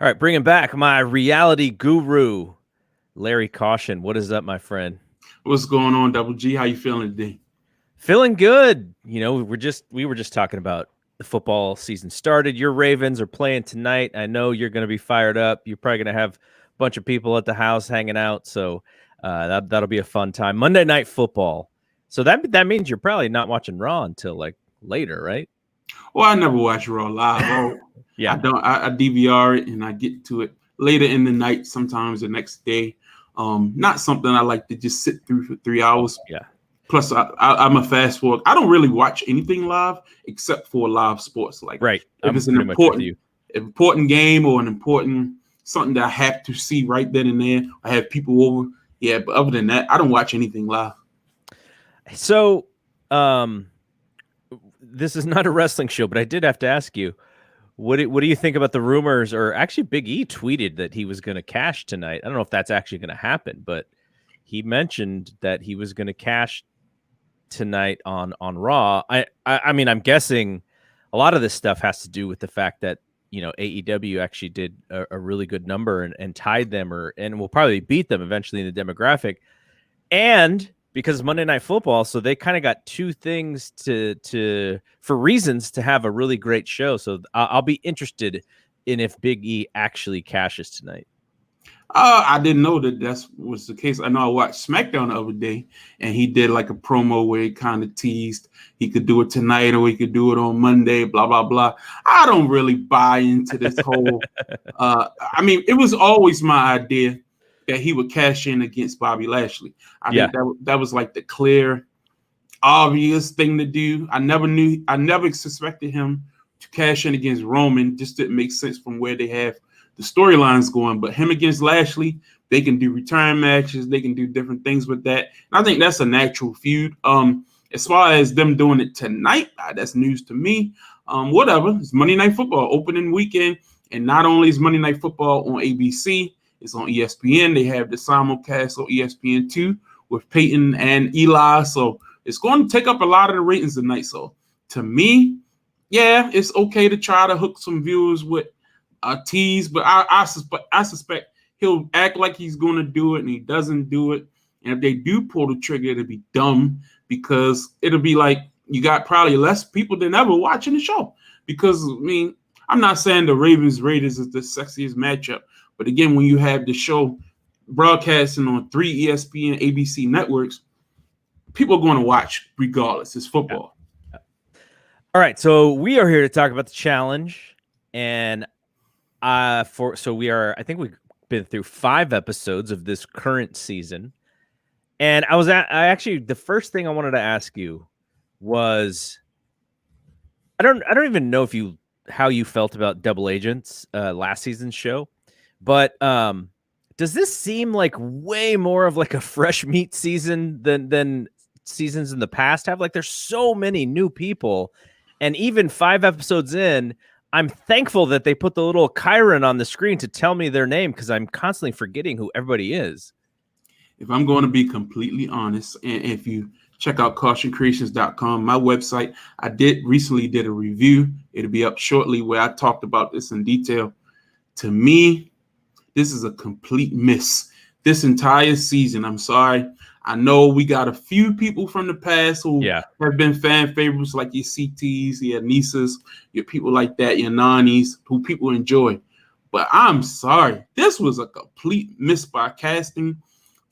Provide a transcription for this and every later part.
All right, bringing back my reality guru, Larry Caution. What is up, my friend? What's going on, Double G? How you feeling today? Feeling good. You know, we were just talking about the football season started. Your Ravens are playing tonight. I know you're going to be fired up. You're probably going to have a bunch of people at the house hanging out, so that'll be a fun time. Monday Night Football. So that means you're probably not watching Raw until like later, right? Well, I never watch Raw live. Oh, Yeah, I don't. I DVR it and I get to it later in the night, sometimes the next day. Not something I like to just sit through for 3 hours. yeah, Plus, I'm a fast forward. I don't really watch anything live except for live sports. Like right. if I'm it's an pretty much with you. important game or an important something that I have to see right then and there. I have people over. Yeah, but other than that, I don't watch anything live. So, this is not a wrestling show, but I did have to ask you, what do you think about the rumors? Or actually, Big E tweeted that he was going to cash tonight. I don't know if that's actually going to happen, but he mentioned that he was going to cash tonight on Raw. I mean, I'm guessing a lot of this stuff has to do with the fact that AEW actually did a really good number and tied them, and will probably beat them eventually in the demographic, and because Monday Night Football, so they kind of got two things for reasons to have a really great show. So I'll be interested in if Big E actually cashes tonight. I didn't know that was the case. I know I watched SmackDown the other day, and he did like a promo where he kind of teased he could do it tonight or he could do it on Monday. Blah blah blah. I don't really buy into this whole. I mean, it was always my idea that he would cash in against Bobby Lashley. I Yeah, think that was like the clear, obvious thing to do. I never suspected him to cash in against Roman. Just didn't make sense from where they have the storylines going. But him against Lashley, they can do return matches. They can do different things with that. And I think that's a natural feud. As far as them doing it tonight, that's news to me. Whatever. It's Monday Night Football opening weekend, and not only is Monday Night Football on ABC, it's on ESPN. They have the simulcast on ESPN2 with Peyton and Eli. So it's going to take up a lot of the ratings tonight. So to me, yeah, it's okay to try to hook some viewers with a tease, but I suspect he'll act like he's going to do it and he doesn't do it. And if they do pull the trigger, it'll be dumb because it'll be like you got probably less people than ever watching the show. Because, I mean, I'm not saying the Ravens Raiders is the sexiest matchup, but again, when you have the show broadcasting on 3 ESPN, ABC networks, people are going to watch regardless. It's football. Yeah. All right, so we are here to talk about the challenge, and I think we've been through 5 episodes of this current season, and the first thing I wanted to ask you was, I don't even know how you felt about Double Agents last season's show, but does this seem like way more of like a fresh meat season than seasons in the past have? Like, there's so many new people, and even 5 episodes in, I'm thankful that they put the little Chiron on the screen to tell me their name, because I'm constantly forgetting who everybody is. If I'm going to be completely honest, and if you check out cautioncreations.com, my website, I recently did a review. It'll be up shortly where I talked about this in detail. To me, this is a complete miss. This entire season, I'm sorry. I know we got a few people from the past who have been fan favorites, like your CTs, your Nisas, your people like that, your Nanis, who people enjoy. But I'm sorry. This was a complete miss by casting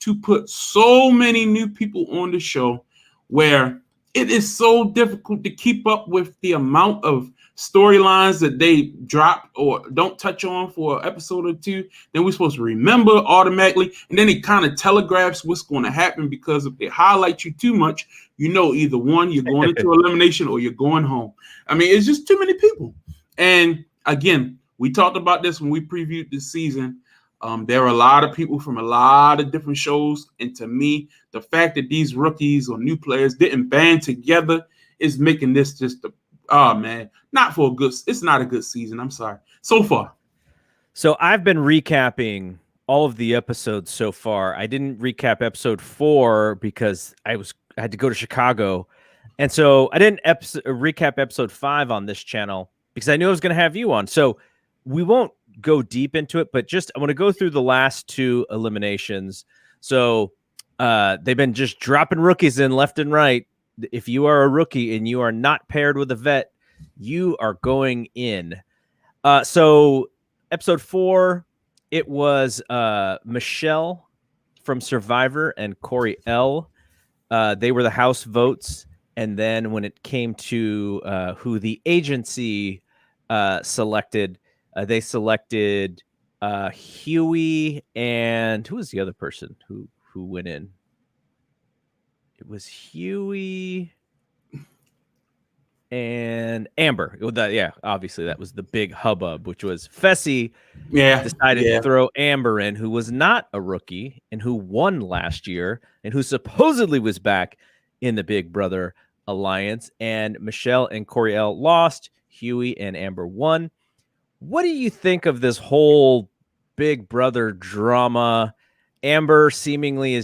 to put so many new people on the show, where it is so difficult to keep up with the amount of storylines that they drop or don't touch on for an episode or two. Then we're supposed to remember automatically, and then it kind of telegraphs what's going to happen, because if they highlight you too much, either one, you're going into elimination or you're going home. I mean, it's just too many people. And again, we talked about this when we previewed this season. There are a lot of people from a lot of different shows, and to me, the fact that these rookies or new players didn't band together is making this just it's not a good season. I'm sorry. So far. So I've been recapping all of the episodes so far. I didn't recap episode 4 because I had to go to Chicago, and so I didn't recap episode 5 on this channel because I knew I was going to have you on. So we won't go deep into it, but just I want to go through the last two eliminations. So they've been just dropping rookies in left and right. If you are a rookie and you are not paired with a vet, you are going in. So episode 4, it was Michelle from Survivor and Corey L. They were the house votes. And then when it came to who the agency selected, they selected Huey, and who was the other person who went in? It was Huey and Amber. Yeah, obviously that was the big hubbub, which was Fessy decided to throw Amber in, who was not a rookie and who won last year and who supposedly was back in the Big Brother Alliance. And Michelle and Coriel lost. Huey and Amber won. What do you think of this whole Big Brother drama? Amber seemingly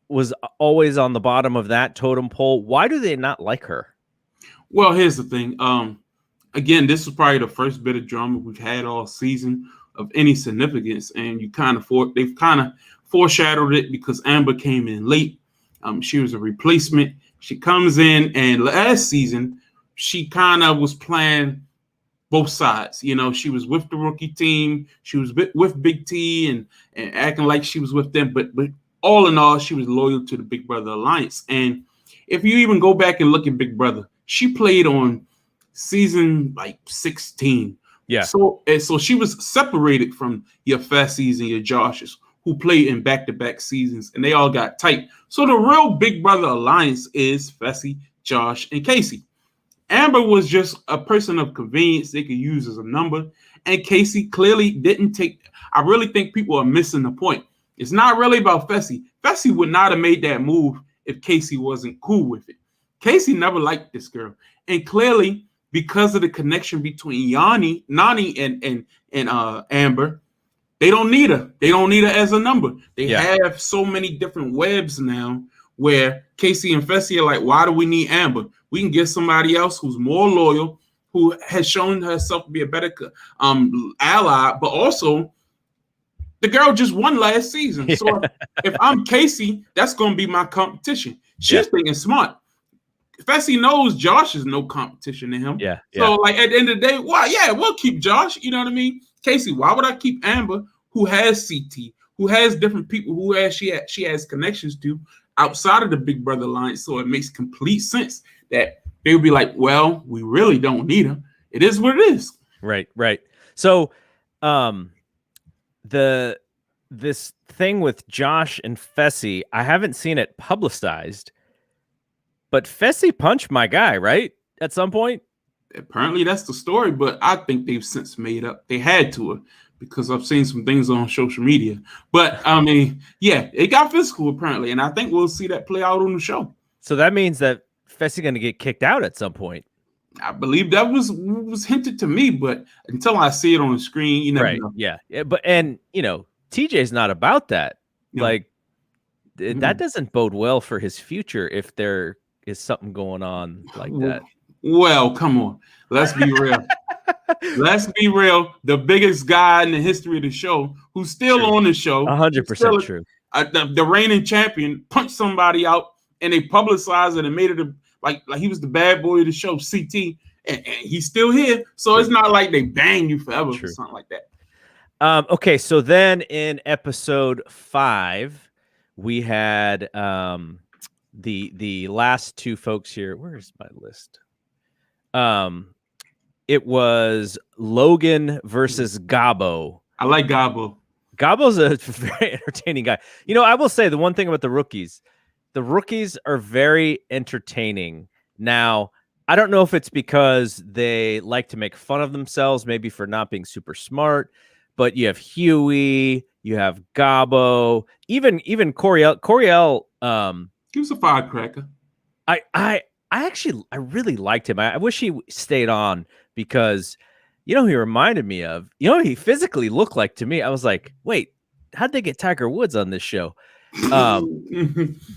was always on the bottom of that totem pole. Why do they not like her? Well, here's the thing. Again, this was probably the first bit of drama we've had all season of any significance, and they've kind of foreshadowed it because Amber came in late. She was a replacement. She comes in, and last season she kind of was playing both sides. You know, she was with the rookie team. She was with Big T and acting like she was with them. But all in all, she was loyal to the Big Brother Alliance. And if you even go back and look at Big Brother, she played on season like 16. Yeah. So she was separated from your Fessies and your Joshes who played in back-to-back seasons, and they all got tight. So the real Big Brother Alliance is Fessy, Josh, and Casey. Amber was just a person of convenience they could use as a number, and Casey clearly didn't take. I really think people are missing the point. It's not really about Fessy. Fessy would not have made that move if Casey wasn't cool with it. Casey never liked this girl, and clearly because of the connection between Nani and Amber, they don't need her. They don't need her as a number. They have so many different webs now where Casey and Fessy are like, why do we need Amber? We can get somebody else who's more loyal, who has shown herself to be a better ally, but also the girl just won last season. So if I'm Casey, that's going to be my competition. She's thinking smart. Fessy knows Josh is no competition to him. So like at the end of the day, we'll keep Josh. You know what I mean? Casey, why would I keep Amber, who has CT, who has different people, she has connections to outside of the Big Brother Alliance? So it makes complete sense that they would be like, well, we really don't need her. It is what it is. Right. So this thing with Josh and Fessy, I haven't seen it publicized, but Fessy punched my guy, right? At some point? Apparently that's the story, but I think they've since made up. They had to her because I've seen some things on social media. But I mean, it got physical apparently, and I think we'll see that play out on the show. So that means that Fessy going to get kicked out at some point. I believe that was hinted to me, but until I see it on the screen, you never know. Yeah. But TJ's not about that. No. Like that doesn't bode well for his future if there is something going on like that. Well, come on. Let's be real. Let's be real. The biggest guy in the history of the show, who's still on the show, 100% true. The reigning champion punched somebody out, and they publicized it and made it like he was the bad boy of the show, CT, and he's still here. So It's not like they bang you forever or something like that. Okay, so then in episode 5, we had the last two folks here. Where's my list? It was Logan versus Gabo. I like Gabo. Gabo's a very entertaining guy. I will say the one thing about the rookies are very entertaining. Now, I don't know if it's because they like to make fun of themselves, maybe for not being super smart, but you have Huey, you have Gabo, even Coriel. He was a firecracker. I really liked him. I wish he stayed on because, he reminded me of, he physically looked like to me. I was like, wait, how'd they get Tiger Woods on this show?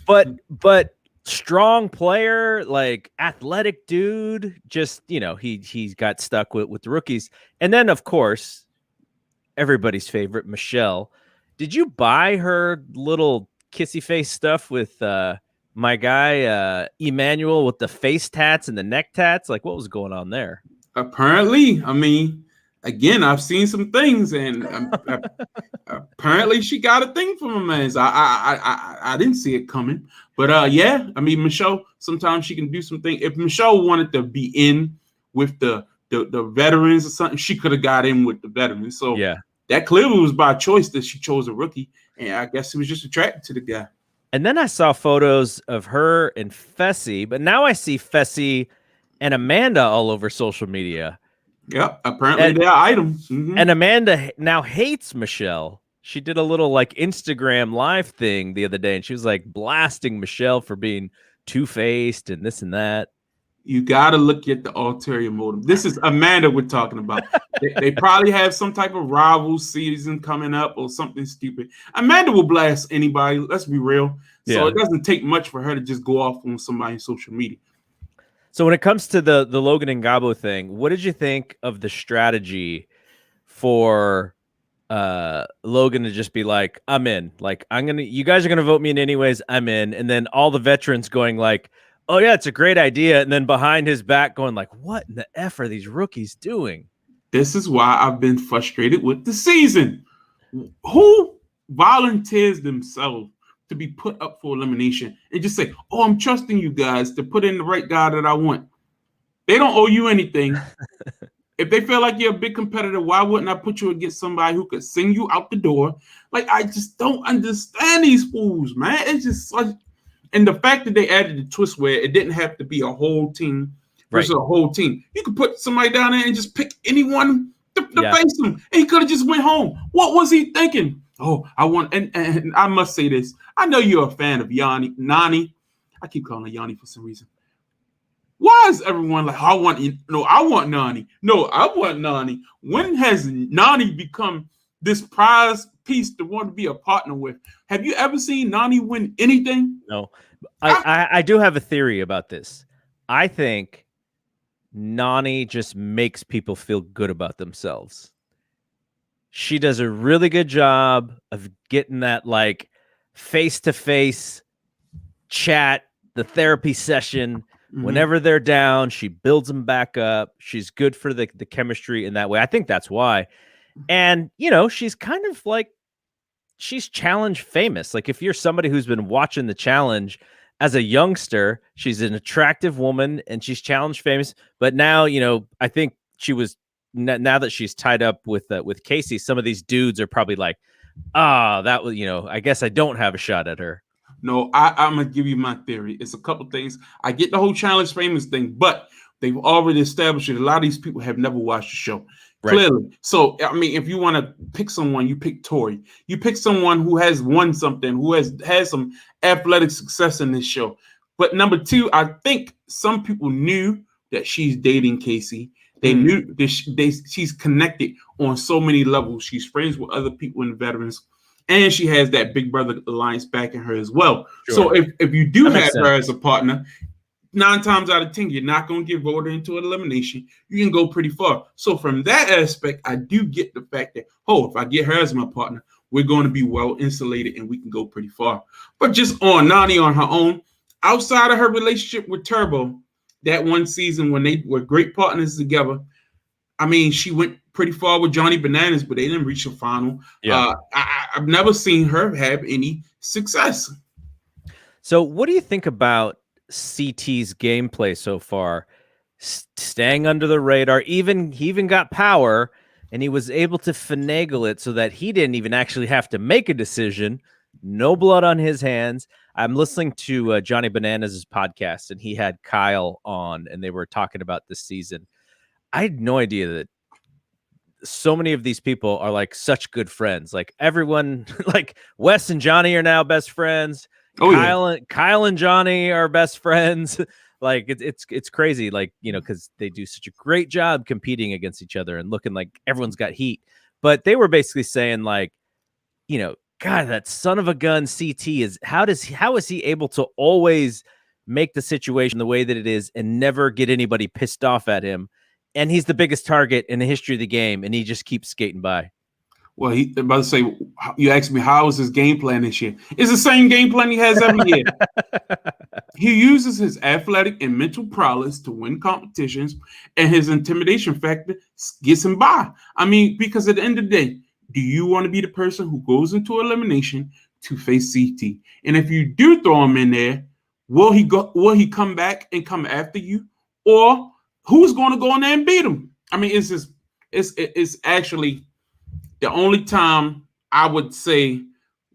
But strong player, like athletic dude, just, he's got stuck with the rookies. And then of course, everybody's favorite, Michelle. Did you buy her little kissy face stuff with my guy Emmanuel with the face tats and the neck tats? Like, what was going on there? Apparently, I mean, again, I've seen some things, and apparently she got a thing from a man's. I didn't see it coming, but yeah, I mean, Michelle, sometimes she can do something. If Michelle wanted to be in with the veterans or something, she could have got in with the veterans. So Yeah. that clearly was by choice that she chose a rookie, and I guess she was just attracted to the guy. And then I saw photos of her and Fessy, but now I see Fessy and Amanda all over social media. Yep, apparently they're items. Mm-hmm. And Amanda now hates Michelle. She did a little like Instagram live thing the other day, and she was like blasting Michelle for being two-faced and this and that. You got to look at the ulterior motive. This is Amanda we're talking about. They probably have some type of rival season coming up or something stupid. Amanda will blast anybody. Let's be real. So it doesn't take much for her to just go off on somebody's social media. So when it comes to the Logan and Gabo thing, what did you think of the strategy for Logan to just be like, I'm in, like, you guys are going to vote me in anyways. I'm in. And then all the veterans going like, oh yeah, it's a great idea. And then behind his back going like, what in the F are these rookies doing? This is why I've been frustrated with the season. Who volunteers themselves to be put up for elimination and just say, oh, I'm trusting you guys to put in the right guy that I want? They don't owe you anything. If they feel like you're a big competitor, why wouldn't I put you against somebody who could sing you out the door? Like, I just don't understand these fools, man. It's just like, and the fact that they added the twist where it didn't have to be a whole team versus a whole team. You could put somebody down there and just pick anyone to face them, and he could have just went home. What was he thinking? Oh, I want, and I must say this. I know you're a fan of Nani. I keep calling her Yanni for some reason. Why is everyone like, I want Nani. No, I want Nani. When has Nani become this prize piece to want to be a partner with? Have you ever seen Nani win anything? No. I do have a theory about this. I think Nani just makes people feel good about themselves. She does a really good job of getting that like face-to-face chat, the therapy session. Whenever they're down, she builds them back up. She's good for the chemistry in that way. I think that's why. And, you know, she's kind of like, she's challenge famous. Like if you're somebody who's been watching the challenge as a youngster, she's an attractive woman and she's challenge famous. But now, you know, I think she was, now that she's tied up with Casey, some of these dudes are probably like, that was, you know, I guess I don't have a shot at her. No, I'm going to give you my theory. It's a couple things. I get the whole challenge famous thing, but they've already established that a lot of these people have never watched the show. Right. Clearly. So, I mean, if you want to pick someone, you pick Tori. You pick someone who has won something, who has some athletic success in this show. But number two, I think some people knew that she's dating Casey. They knew that she's connected on so many levels. She's friends with other people in the veterans. And she has that Big Brother alliance backing her as well. Sure. So if you do have her as a partner, 9 times out of 10, you're not going to get voted into an elimination. You can go pretty far. So from that aspect, I do get the fact that, if I get her as my partner, we're going to be well insulated and we can go pretty far. But just on Nani on her own, outside of her relationship with Turbo, that one season when they were great partners together, I mean, she went pretty far with Johnny Bananas, but they didn't reach the final. Yeah. I've never seen her have any success. So what do you think about CT's gameplay so far? Staying under the radar, he even got power, and he was able to finagle it so that he didn't even actually have to make a decision. No blood on his hands. I'm listening to Johnny Bananas' podcast, and he had Kyle on, and they were talking about this season. I had no idea that so many of these people are like such good friends. Like everyone, like Wes and Johnny are now best friends. Kyle and Johnny are best friends. Like it's crazy. Like, you know, because they do such a great job competing against each other and looking like everyone's got heat. But they were basically saying like, you know, God, that son of a gun CT is how is he able to always make the situation the way that it is and never get anybody pissed off at him? And he's the biggest target in the history of the game, and he just keeps skating by. Well, he about to say, you asked me how is his game plan this year? It's the same game plan he has every year. He uses his athletic and mental prowess to win competitions, and his intimidation factor gets him by. I mean, because at the end of the day, do you want to be the person who goes into elimination to face CT? And if you do throw him in there, will he go? Will he come back and come after you, or who's going to go in there and beat him? I mean, it's actually the only time I would say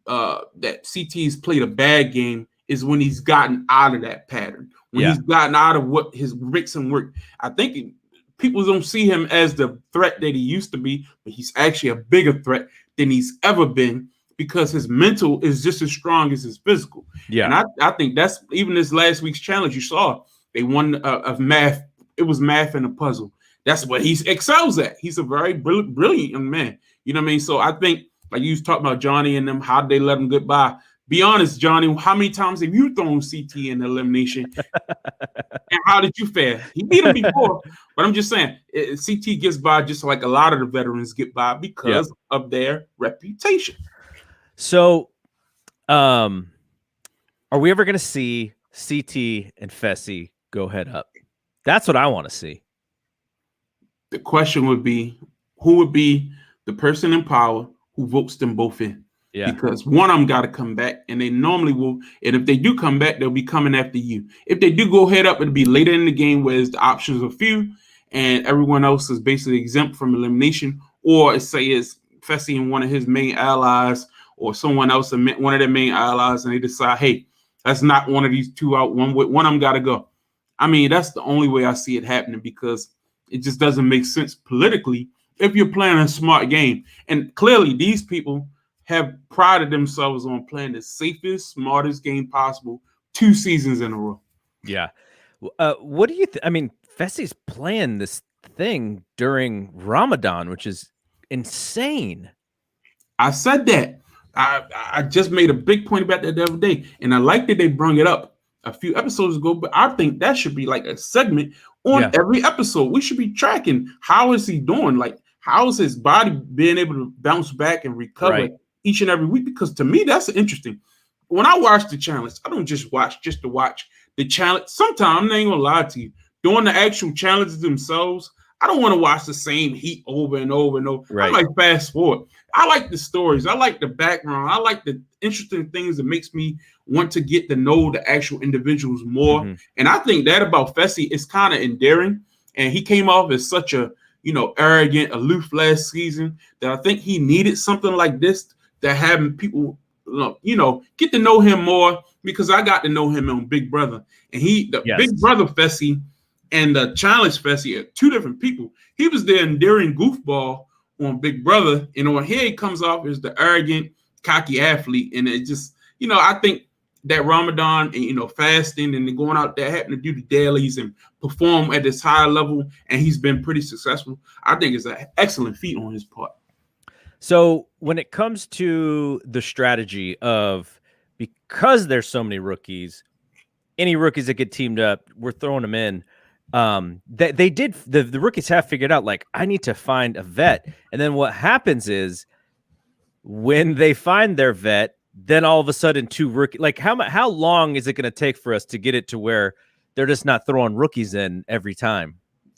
that CT's played a bad game is when he's gotten out of that pattern, when he's gotten out of what his bricks and work. I think people don't see him as the threat that he used to be, but he's actually a bigger threat than he's ever been because his mental is just as strong as his physical. Yeah. And I think that's even this last week's challenge you saw, they won of math. It was math and a puzzle. That's what he excels at. He's a very brilliant young man. You know what I mean? So I think, like you was talking about Johnny and them, how they let him get by. Be honest, Johnny, how many times have you thrown CT in elimination? And how did you fare? He beat him before, but I'm just saying, CT gets by just like a lot of the veterans get by because of their reputation. So, are we ever going to see CT and Fessy go head up? That's what I want to see. The question would be, who would be the person in power who votes them both in? Yeah. Because one of them got to come back, and they normally will. And if they do come back, they'll be coming after you. If they do go head up, it'll be later in the game where the options are few and everyone else is basically exempt from elimination. Or say it's Fessy and one of his main allies or someone else, one of their main allies, and they decide, hey, that's not one of these two out. One of them got to go. I mean, that's the only way I see it happening because it just doesn't make sense politically if you're playing a smart game. And clearly, these people have prided themselves on playing the safest, smartest game possible 2 seasons in a row. Yeah. What do you think? I mean, Fessy's playing this thing during Ramadan, which is insane. I said that. I just made a big point about that the other day, and I like that they brought it up a few episodes ago, but I think that should be like a segment on every episode. We should be tracking how is he doing? Like, how is his body being able to bounce back and recover each and every week? Because to me, that's interesting. When I watch the challenge, I don't just watch just to watch the challenge. Sometimes, I ain't gonna lie to you, doing the actual challenges themselves, I don't want to watch the same heat over and over and over. Right. I like fast forward. I like the stories. I like the background. I like the interesting things that makes me want to get to know the actual individuals more. Mm-hmm. And I think that about Fessy is kind of endearing. And he came off as such a, arrogant, aloof last season that I think he needed something like this to have people, get to know him more, because I got to know him on Big Brother. And Big Brother Fessy and the challenge Fessy are two different people. He was the endearing goofball on Big Brother, and on here he comes off as the arrogant, cocky athlete. And it just, I think that Ramadan and, fasting and then going out there having to do the dailies and perform at this high level, and he's been pretty successful. I think it's an excellent feat on his part. So when it comes to the strategy of, because there's so many rookies, any rookies that get teamed up, we're throwing them in. The rookies have figured out, like, I need to find a vet. And then what happens is when they find their vet, then all of a sudden 2 rookies, like how long is it going to take for us to get it to where they're just not throwing rookies in every time?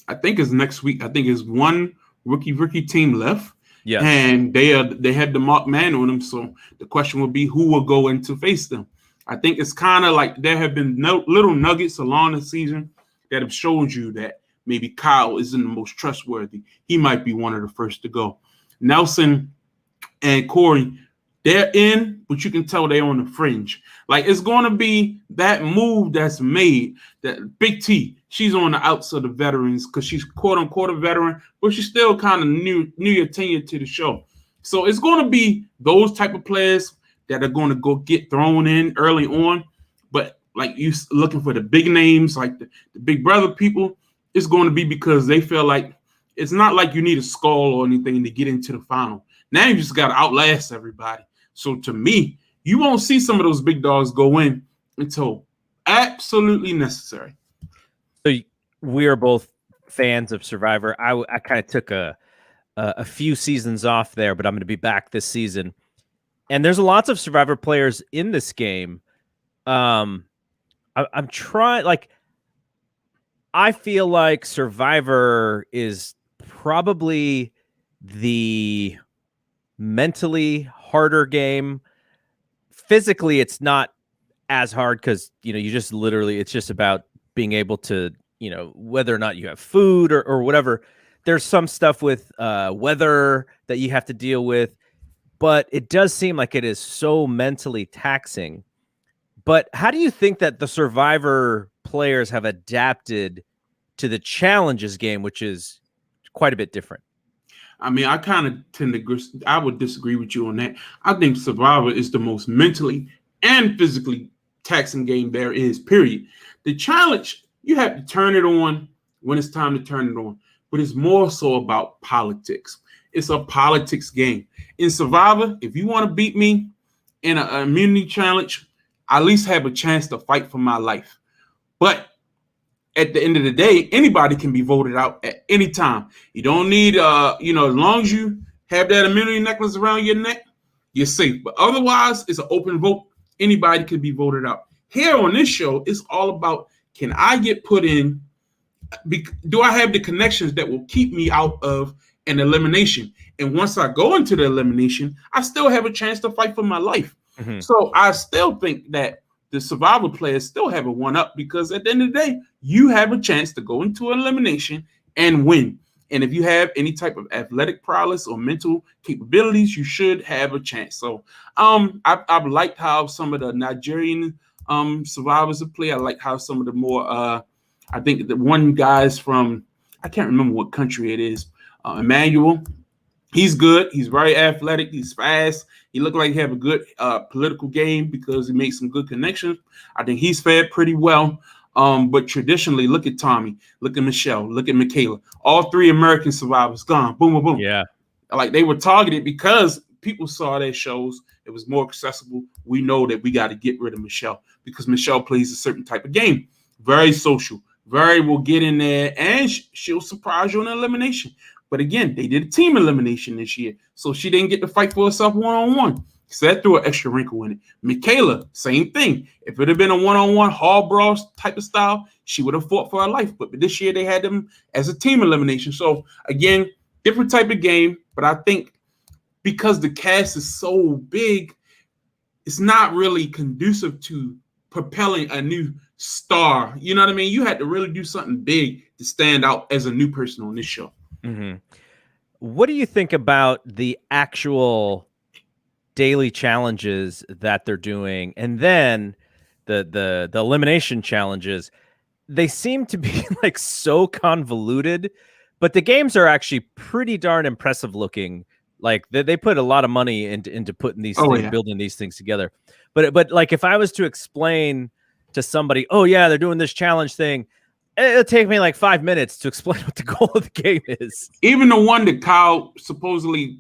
I think it's next week. I think it's one rookie team left. Yeah. And they had the mark man on them. So the question will be, who will go in to face them? I think it's kind of like there have been little nuggets along the season that have showed you that maybe Kyle isn't the most trustworthy. He might be one of the first to go. Nelson and Corey, they're in, but you can tell they're on the fringe. Like, it's going to be that move that's made, that Big T, she's on the outs of the veterans because she's quote-unquote a veteran, but she's still kind of new your tenure to the show. So it's going to be those type of players that are going to go get thrown in early on. But like, you looking for the big names, like the Big Brother people, it's going to be because they feel like it's not like you need a skull or anything to get into the final. Now you just got to outlast everybody. So to me, you won't see some of those big dogs go in until absolutely necessary. So we are both fans of Survivor. I kind of took a a few seasons off there, but I'm going to be back this season. And there's lots of Survivor players in this game. I'm trying, like, I feel like Survivor is probably the mentally harder game. Physically, it's not as hard because, you just literally, it's just about being able to, whether or not you have food or whatever. There's some stuff with weather that you have to deal with, but it does seem like it is so mentally taxing. But how do you think that the Survivor players have adapted to the challenges game, which is quite a bit different? I mean, I kind of I would disagree with you on that. I think Survivor is the most mentally and physically taxing game there is, period. The challenge, you have to turn it on when it's time to turn it on, but it's more so about politics. It's a politics game. In Survivor, if you want to beat me in an immunity challenge, I at least have a chance to fight for my life. But at the end of the day, anybody can be voted out at any time. You don't need, as long as you have that immunity necklace around your neck, you're safe. But otherwise, it's an open vote. Anybody can be voted out. Here on this show, it's all about, can I get put in? Do I have the connections that will keep me out of an elimination? And once I go into the elimination, I still have a chance to fight for my life. Mm-hmm. So I still think that the Survivor players still have a one-up because at the end of the day, you have a chance to go into an elimination and win. And if you have any type of athletic prowess or mental capabilities, you should have a chance. So I've liked how some of the Nigerian survivors have played. I like how some of the more, I think the one guy's from, I can't remember what country it is, Emmanuel. He's good. He's very athletic. He's fast. He looked like he have a good political game because he makes some good connections. I think he's fared pretty well. But traditionally, look at Tommy, look at Michelle, look at Michaela. All three American survivors gone. Boom, boom, boom. Yeah. Like they were targeted because people saw their shows. It was more accessible. We know that we got to get rid of Michelle because Michelle plays a certain type of game. Very social. Very will get in there and she'll surprise you in an elimination. But again, they did a team elimination this year. So she didn't get to fight for herself one-on-one. So that threw an extra wrinkle in it. Michaela, same thing. If it had been a one-on-one hall brawl type of style, she would have fought for her life. But this year they had them as a team elimination. So again, different type of game. But I think because the cast is so big, it's not really conducive to propelling a new star. You know what I mean? You had to really do something big to stand out as a new person on this show. Mm-hmm. What do you think about the actual daily challenges that they're doing, and then the elimination challenges? They seem to be like so convoluted, but the games are actually pretty darn impressive looking. Like they put a lot of money into putting these things, building these things together. But like if I was to explain to somebody, oh yeah, they're doing this challenge thing, it'll take me like 5 minutes to explain what the goal of the game is. Even the one that Kyle supposedly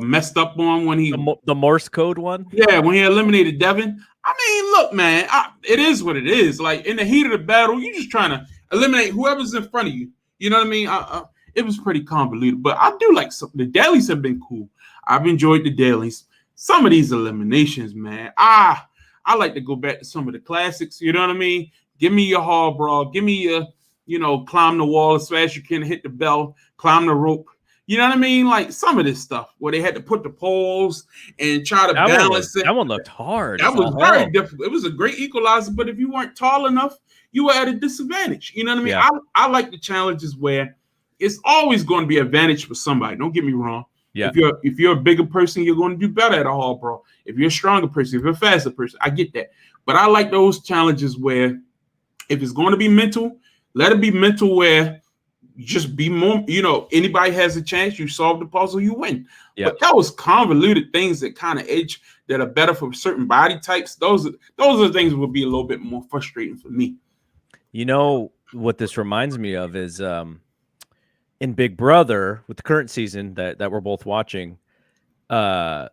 messed up on when he the Morse code one. Yeah, when he eliminated Devin. I mean, look, man, it is what it is. Like in the heat of the battle, you're just trying to eliminate whoever's in front of you. You know what I mean? It was pretty convoluted, but I do like some. The dailies have been cool. I've enjoyed the dailies. Some of these eliminations, man. I like to go back to some of the classics. You know what I mean? Give me your hall brawl. Give me your, climb the wall as fast as you can, hit the bell, climb the rope. You know what I mean? Like some of this stuff where they had to put the poles and try to balance it. That one looked hard. That was very difficult. It was a great equalizer, but if you weren't tall enough, you were at a disadvantage. You know what I mean? Yeah. I like the challenges where it's always going to be an advantage for somebody. Don't get me wrong. Yeah. If you're a bigger person, you're going to do better at a hall brawl. If you're a stronger person, if you're a faster person, I get that. But I like those challenges where if it's going to be mental, let it be mental where just be more, anybody has a chance, you solve the puzzle, you win. Yep. But that was convoluted things that kind of edge that are better for certain body types. Those are things that would be a little bit more frustrating for me. You know what this reminds me of is in Big Brother with the current season that we're both watching, our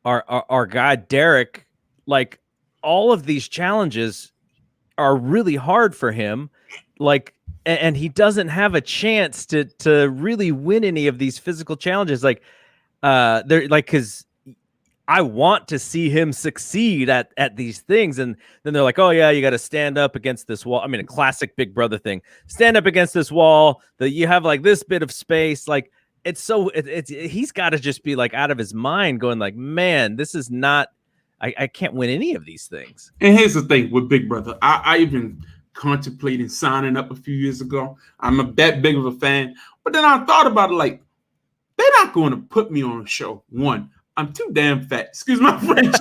guy Derek, like all of these challenges are really hard for him. Like and he doesn't have a chance to really win any of these physical challenges. Like, they're like, because I want to see him succeed at these things. And then they're like, oh yeah, you got to stand up against this wall. I mean, a classic Big Brother thing. Stand up against this wall that you have like this bit of space. Like, it's so it's he's got to just be like out of his mind going like, man, this is not, I can't win any of these things. And here's the thing with Big Brother. I even contemplated signing up a few years ago. I'm not that big of a fan. But then I thought about it like, they're not going to put me on a show. One, I'm too damn fat. Excuse my French.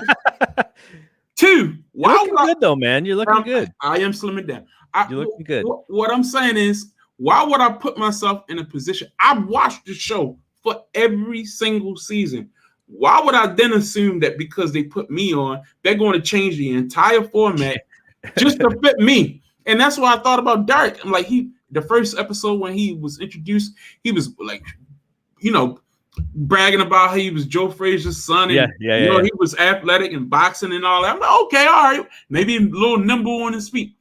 Two, why You're looking good though, man. You're looking good. I am slimming down. You're looking good. What I'm saying is, why would I put myself in a position? I've watched the show for every single season. Why would I then assume that because they put me on, they're going to change the entire format just to fit me? And that's why I thought about Derek. I'm like, the first episode when he was introduced, he was like, bragging about how he was Joe Frazier's son, and he was athletic and boxing and all that. I'm like, okay, all right, maybe a little nimble on his feet.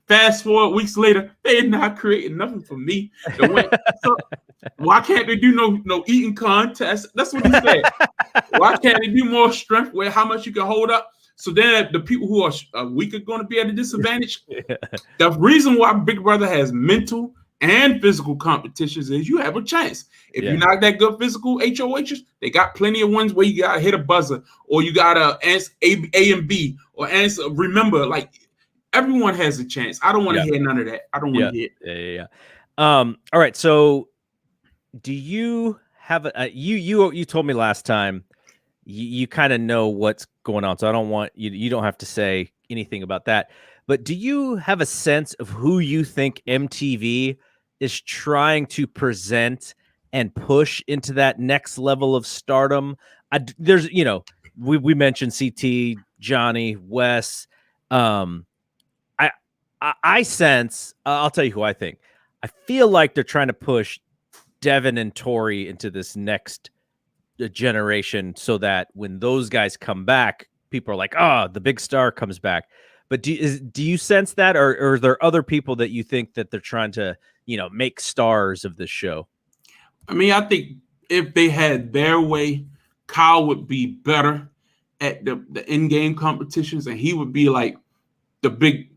Fast forward weeks later, they're not creating nothing for me. So why can't they do no eating contest? That's what he said. Why can't they do more strength where how much you can hold up? So then the people who are weak are going to be at a disadvantage. The reason why Big Brother has mental and physical competitions is you have a chance. If you're not that good physical HOHs, they got plenty of ones where you got to hit a buzzer or you got to answer A and B or answer. Remember, like, everyone has a chance. I don't want to hear none of that. I don't want to hear it. Yeah. All right. So do you have you told me last time you kind of know what's going on. So I don't want you don't have to say anything about that. But do you have a sense of who you think MTV is trying to present and push into that next level of stardom? There's, we mentioned CT, Johnny, Wes. I sense, I'll tell you who I think. I feel like they're trying to push Devin and Tori into this next generation so that when those guys come back, people are like, oh, the big star comes back. But do you sense that, or are there other people that you think that they're trying to, make stars of this show? I mean, I think if they had their way, Kyle would be better at the in-game competitions, and he would be like the big,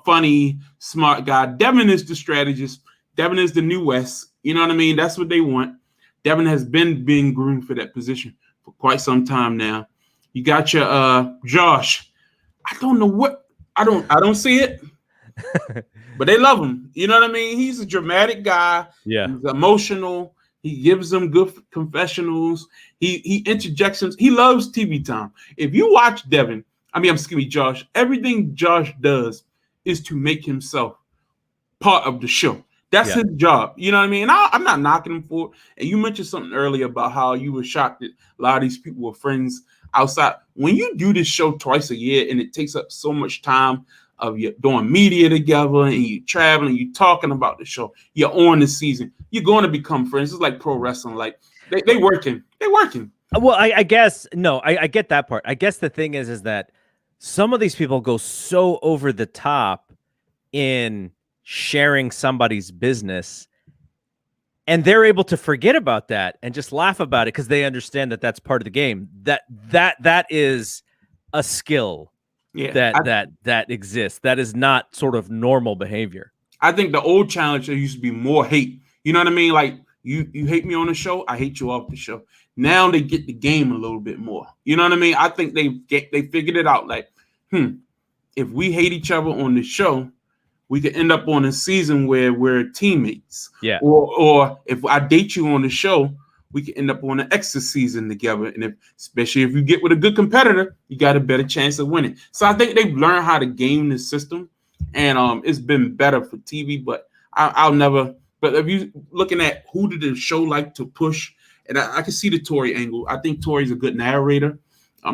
funny, smart guy. Devin is the strategist. Devin is the new West. You know what I mean? That's what they want. Devin has been being groomed for that position for quite some time now. You got your Josh. I don't know what I don't see it, but they love him. You know what I mean? He's a dramatic guy. Yeah, he's emotional. He gives them good confessionals. He interjects him. He loves TV time. If you watch Josh, everything Josh does is to make himself part of the show. That's his job. You know what I mean? And I'm not knocking him for it. And you mentioned something earlier about how you were shocked that a lot of these people were friends outside. When you do this show twice a year and it takes up so much time of you doing media together and you traveling, you talking about the show, you're on the season, you're going to become friends. It's like pro wrestling. Like they working. Well, I guess, no, I get that part. I guess the thing is that some of these people go so over the top in sharing somebody's business, and they're able to forget about that and just laugh about it because they understand that that's part of the game. That is a skill that exists. That is not sort of normal behavior. I think the old challenge there used to be more hate. You know what I mean? Like you hate me on the show, I hate you off the show. Now they get the game a little bit more. You know what I mean? I think they figured it out. Like, if we hate each other on the show, we could end up on a season where we're teammates. Yeah. Or if I date you on the show, we could end up on an extra season together. And especially if you get with a good competitor, you got a better chance of winning. So I think they've learned how to game the system, and it's been better for TV. But I'll never. But if you looking at who did the show like to push, and I can see the Tori angle. I think Tori's a good narrator.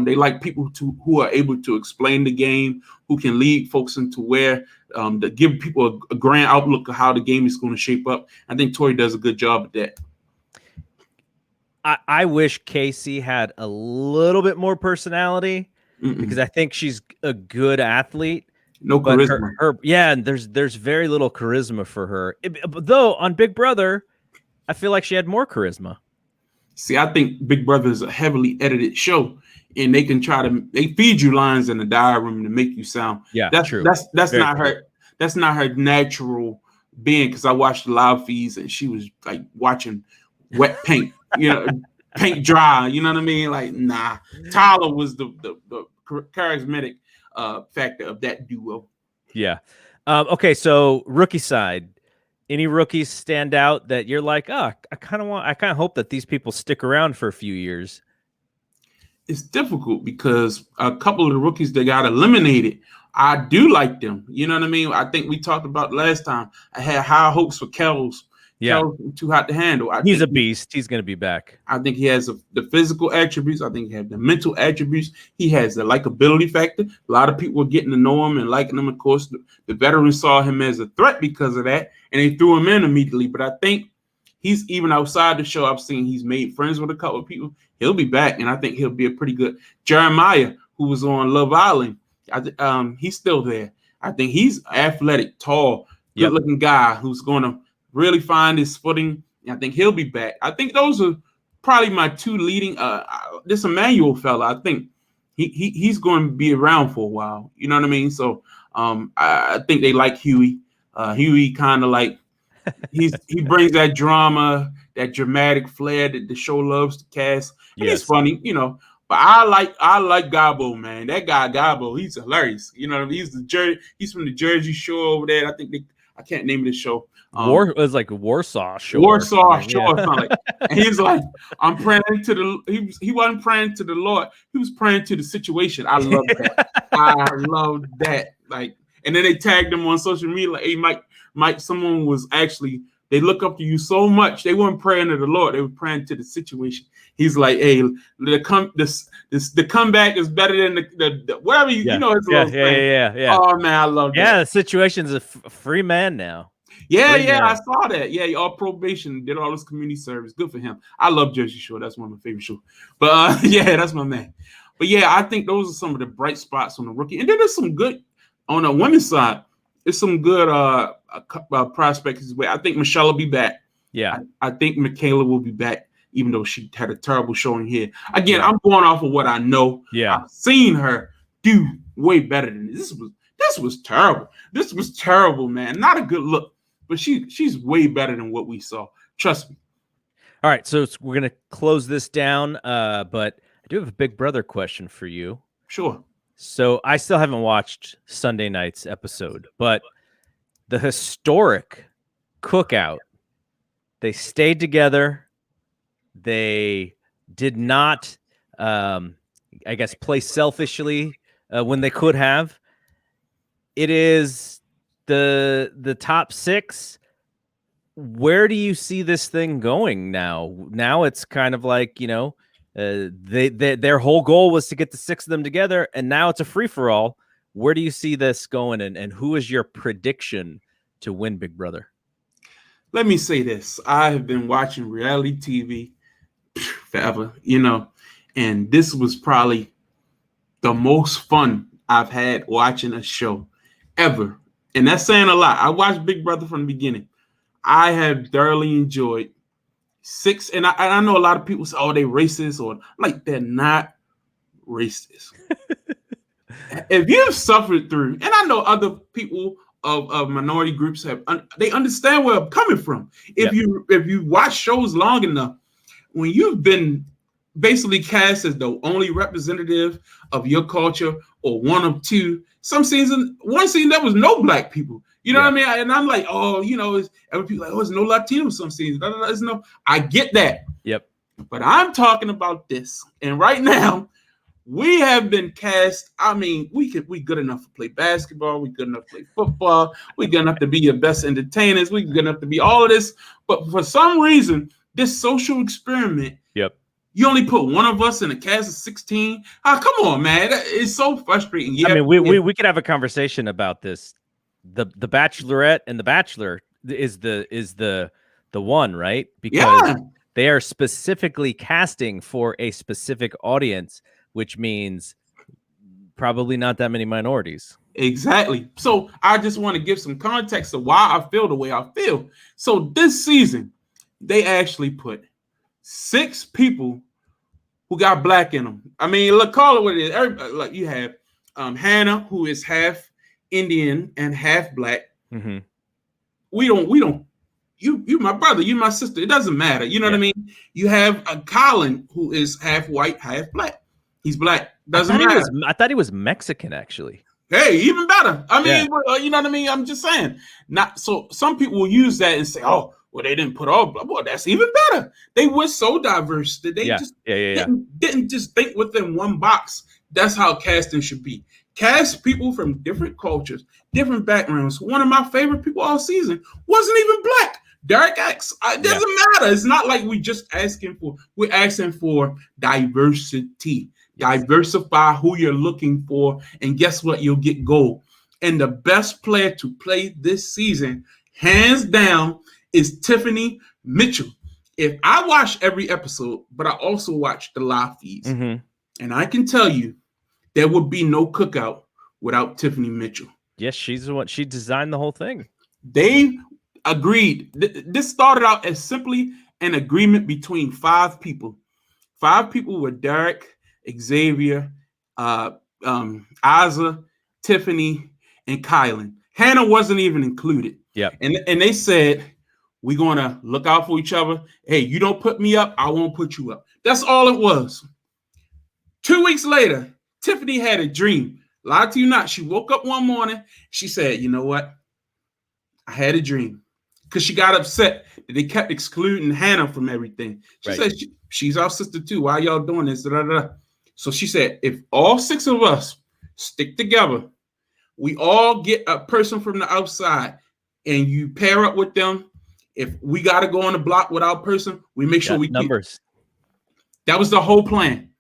They like people who are able to explain the game, who can lead folks into where to give people a grand outlook of how the game is going to shape up. I think Tori does a good job at that. I wish Casey had a little bit more personality because I think she's a good athlete. No But charisma. yeah, and there's very little charisma for her. Though on Big Brother, I feel like she had more charisma. See, I think Big Brother is a heavily edited show, and they feed you lines in the diary room to make you sound. Yeah, That's true. that's Very not true. her. That's not her natural being. Because I watched the live feeds, and she was like watching wet paint, paint dry. You know what I mean? Like, nah. Tyler was the charismatic factor of that duo. Yeah. Okay, so rookie side. Any rookies stand out that you're like, I kind of hope that these people stick around for a few years? It's difficult because a couple of the rookies that got eliminated, I do like them. You know what I mean? I think we talked about last time. I had high hopes for Kells. Yeah. Kells too hot to handle. He's a beast. He's going to be back. I think he has the physical attributes. I think he has the mental attributes. He has the likability factor. A lot of people were getting to know him and liking him. Of course, the veterans saw him as a threat because of that, and they threw him in immediately. But I think he's even outside the show. I've seen he's made friends with a couple of people. He'll be back, and I think he'll be a pretty good Jeremiah, who was on Love Island. He's still there. I think he's athletic, tall, good-looking guy who's going to really find his footing. I think he'll be back. I think those are probably my two leading. This Emmanuel fella, I think he's going to be around for a while. You know what I mean? So I think they like Huey. Huey kind of like he brings that drama, that dramatic flair that the show loves to cast. And he's funny, But I like Gabo, man. That guy Gabo, he's hilarious. You know what I mean? He's from the Jersey Shore over there. I can't name the show. It was like Warsaw Shore. Warsaw Shore. Yeah. And he's like, I'm praying to the. He wasn't praying to the Lord. He was praying to the situation. I love that. I love that. Like, and then they tagged him on social media. Like, hey, Mike, someone was actually. They look up to you so much. They weren't praying to the Lord. They were praying to the situation. He's like, hey, the comeback is better than the whatever you know. It's yeah. Oh man, I love that. Yeah, the situation's a free man now. Yeah, I saw that. Yeah, he all probation, did all this community service. Good for him. I love Jersey Shore. That's one of my favorite shows. But yeah, that's my man. But yeah, I think those are some of the bright spots on the rookie. And then there's some good on the women's side. There's some good prospects as well. I think Michelle will be back. Yeah. I think Michaela will be back, even though she had a terrible showing here. Again, I'm going off of what I know. Yeah. I've seen her do way better than this. This was terrible. This was terrible, man. Not a good look. But she's way better than what we saw. Trust me. All right, so we're going to close this down, but I do have a Big Brother question for you. Sure. So I still haven't watched Sunday night's episode, but the historic cookout, they stayed together. They did not, I guess, play selfishly when they could have. It is the top 6. Where do you see this thing going now? Now it's kind of like, their whole goal was to get the 6 of them together, and now it's a free-for-all. Where do you see this going, and who is your prediction to win Big Brother? Let me say this. I have been watching reality TV forever, and this was probably the most fun I've had watching a show ever. And that's saying a lot. I watched Big Brother from the beginning. I have thoroughly enjoyed 6. And I know a lot of people say, oh, they racist, or like, they're not racist. If you've suffered through, and I know other people of minority groups they understand where I'm coming from. If you watch shows long enough, when you've been basically cast as the only representative of your culture, or one of two, one season there was no black people. You know what I mean? And I'm like, every people like, there's no Latino some seasons. I get that. Yep. But I'm talking about this. And right now, we have been cast. I mean, we good enough to play basketball. We good enough to play football. We good enough to be your best entertainers. We good enough to be all of this. But for some reason, this social experiment, you only put one of us in a cast of 16. Come on, man. It's so frustrating. Yeah, I mean, we could have a conversation about this. The Bachelorette and the Bachelor is the one, right? Because they are specifically casting for a specific audience, which means probably not that many minorities. Exactly. So I just want to give some context of why I feel the way I feel. So this season, they actually put 6 people who got black in them. I mean, look, call it what it is. Like you have Hannah, who is half Indian and half black. Mm-hmm. We don't. You my brother, you my sister. It doesn't matter. You know what I mean? You have a Colin who is half white, half black. He's black. Doesn't matter. I thought he was Mexican, actually. Hey, even better. I mean, you know what I mean? I'm just saying. Not so. Some people will use that and say, "Oh, well, they didn't put all." Boy, that's even better. They were so diverse that they didn't just think within one box. That's how casting should be. Cast people from different cultures, different backgrounds. One of my favorite people all season wasn't even black. Derek X. It doesn't matter. It's not like we're asking for diversity. Diversify who you're looking for, and guess what? You'll get gold. And the best player to play this season, hands down, is Tiffany Mitchell. If I watch every episode, but I also watch the live feeds, and I can tell you, there would be no cookout without Tiffany Mitchell. Yes, she's the one. She designed the whole thing. They agreed. This started out as simply an agreement between 5 people. 5 people were Derek, Xavier, Aza, Tiffany, and Kylan. Hannah wasn't even included. Yeah. And they said, we're going to look out for each other. Hey, you don't put me up, I won't put you up. That's all it was. 2 weeks later, Tiffany had a dream. Lie to you not. She woke up one morning. She said, you know what? I had a dream. Because she got upset that they kept excluding Hannah from everything. She said, she's our sister too. Why y'all doing this? So she said, if all 6 of us stick together, we all get a person from the outside and you pair up with them. If we got to go on the block with our person, we make sure we numbers. That was the whole plan.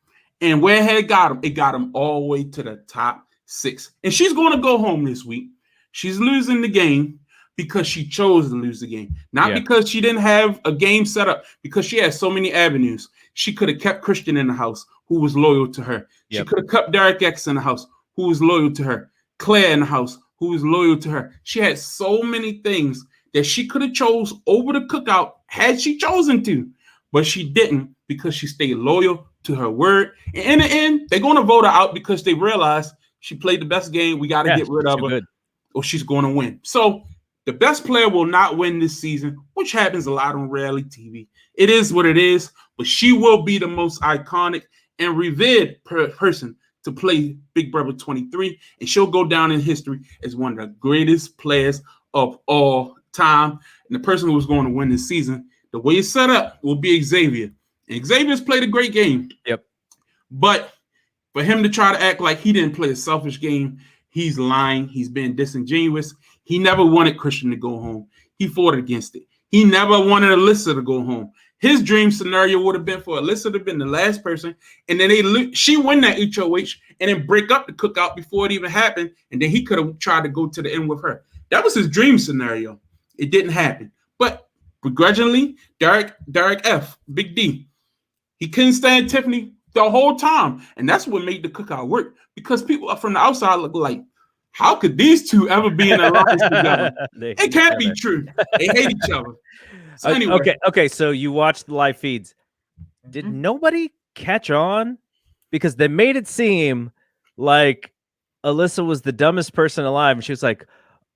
And where it got them? It got them all the way to the top 6. And she's going to go home this week. She's losing the game because she chose to lose the game. Not because she didn't have a game set up, because she had so many avenues. She could have kept Christian in the house, who was loyal to her. She could have kept Derek X in the house, who was loyal to her. Claire in the house, who was loyal to her. She had so many things that she could have chose over the cookout had she chosen to, but she didn't because she stayed loyal to her word. And in the end, they're going to vote her out because they realized she played the best game. We got to get rid of her or she's going to win. So the best player will not win this season, which happens a lot on reality TV. It is what it is, but she will be the most iconic and revered person to play Big Brother 23, and she'll go down in history as one of the greatest players of all time. And the person who was going to win this season, the way it's set up, will be Xavier. And Xavier's played a great game. But for him to try to act like he didn't play a selfish game, he's lying. He's being disingenuous. He never wanted Christian to go home. He fought against it. He never wanted Alyssa to go home. His dream scenario would have been for Alyssa to have been the last person, and then she win that HOH and then break up the cookout before it even happened, and then he could have tried to go to the end with her. That was his dream scenario. It didn't happen. But begrudgingly, Derek F, Big D, he couldn't stand Tiffany the whole time, and that's what made the cookout work, because people from the outside look like, how could these two ever be in alliance together? It can't be true. They hate each other. So anyway. Okay. So you watched the live feeds. Did nobody catch on? Because they made it seem like Alyssa was the dumbest person alive, and she was like,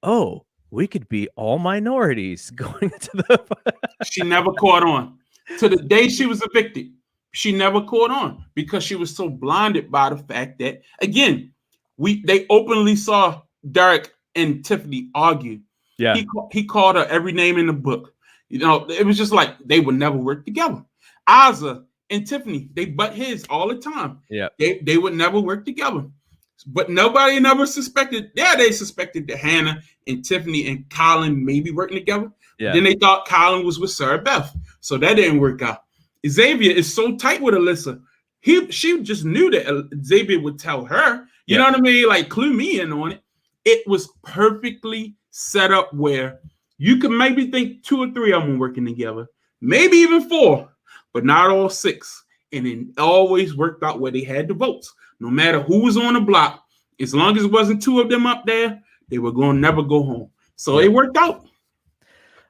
"Oh, we could be all minorities going to the." She never caught on. To the day she was evicted, she never caught on because she was so blinded by the fact that, again, they openly saw Derek and Tiffany argue. Yeah, he called her every name in the book. You know, it was just like they would never work together. Aza and Tiffany, they butt heads all the time. Yeah, they would never work together. But nobody never suspected. Yeah, they suspected that Hannah and Tiffany and Colin may be working together. Yeah. Then they thought Colin was with Sarah Beth, so that didn't work out. Xavier is so tight with Alyssa. She just knew that Xavier would tell her. You know what I mean? Like, clue me in on it. It was perfectly set up where you could maybe think 2 or 3 of them working together, maybe even 4, but not all 6. And it always worked out where they had the votes. No matter who was on the block, As long as it wasn't two of them up there, they were going to never go home. So it worked out.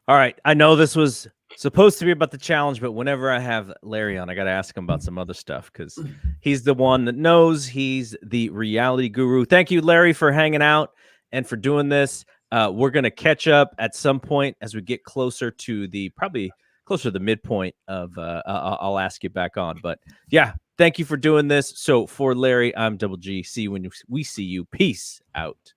All right. I know this was supposed to be about the challenge, but whenever I have Larry on, I got to ask him about some other stuff because he's the one that knows. He's the reality guru. Thank you, Larry, for hanging out and for doing this. We're going to catch up at some point as we get closer to probably closer to the midpoint of I'll ask you back on. But yeah, thank you for doing this. So for Larry, I'm Double G. See you when we see you. Peace out.